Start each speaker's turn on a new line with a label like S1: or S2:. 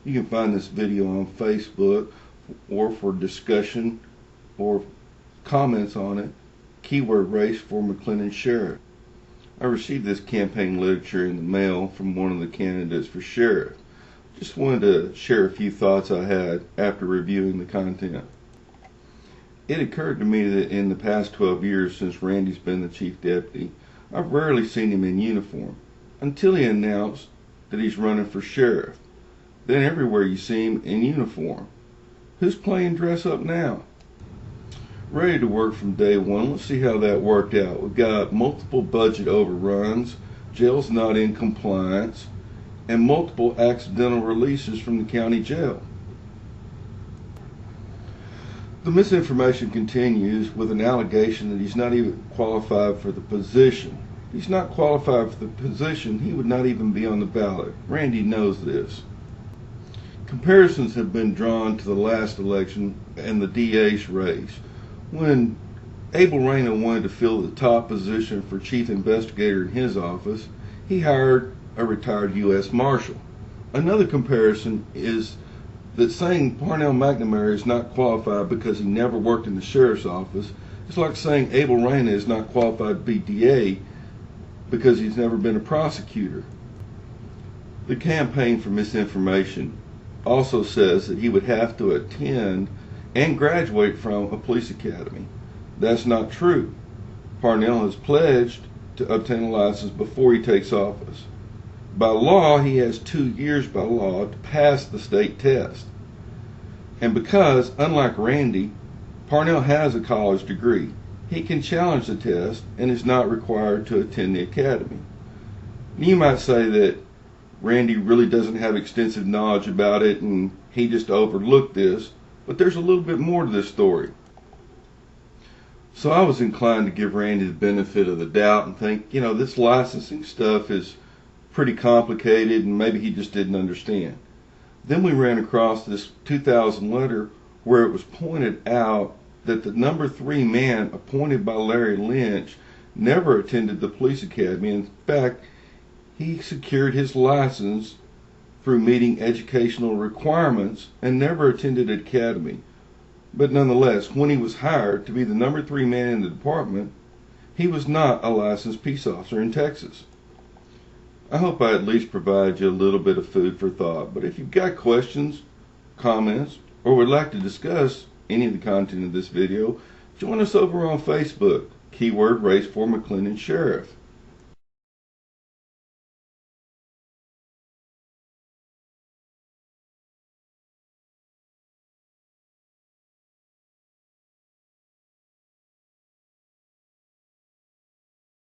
S1: You can find this video on Facebook, or for discussion or comments on it, keyword race for McLennan sheriff. I received this campaign literature in the mail from one of the candidates for sheriff. Just wanted to share a few thoughts I had after reviewing the content. It occurred to me that in the past 12 years since Randy's been the chief deputy, I've rarely seen him in uniform, until he announced that he's running for sheriff. Then everywhere you see him in uniform. Who's playing dress up now? Ready to work from day one. Let's see how that worked out. We've got multiple budget overruns, jails not in compliance, and multiple accidental releases from the county jail. The misinformation continues with an allegation that he's not even qualified for the position. If he's not qualified for the position, he would not even be on the ballot. Randy knows this. Comparisons have been drawn to the last election and the DA's race. When Abel Reyna wanted to fill the top position for chief investigator in his office, he hired a retired U.S. Marshal. Another comparison is that saying Parnell McNamara is not qualified because he never worked in the sheriff's office is like saying Abel Reyna is not qualified to be DA because he's never been a prosecutor. The campaign for misinformation also says that he would have to attend and graduate from a police academy. That's not true. Parnell has pledged to obtain a license before he takes office. By law, he has 2 years by law to pass the state test. And because, unlike Randy, Parnell has a college degree, he can challenge the test and is not required to attend the academy. You might say that Randy really doesn't have extensive knowledge about it and he just overlooked this, but there's a little bit more to this story. So I was inclined to give Randy the benefit of the doubt and think, this licensing stuff is pretty complicated and maybe he just didn't understand. Then we ran across this 2000 letter where it was pointed out that the number 3 man appointed by Larry Lynch never attended the police academy. In fact, he secured his license through meeting educational requirements and never attended an academy. But nonetheless, when he was hired to be the number 3 man in the department, he was not a licensed peace officer in Texas. I hope I at least provided you a little bit of food for thought, but if you've got questions, comments, or would like to discuss any of the content of this video, join us over on Facebook, keyword race for McLennan Sheriff.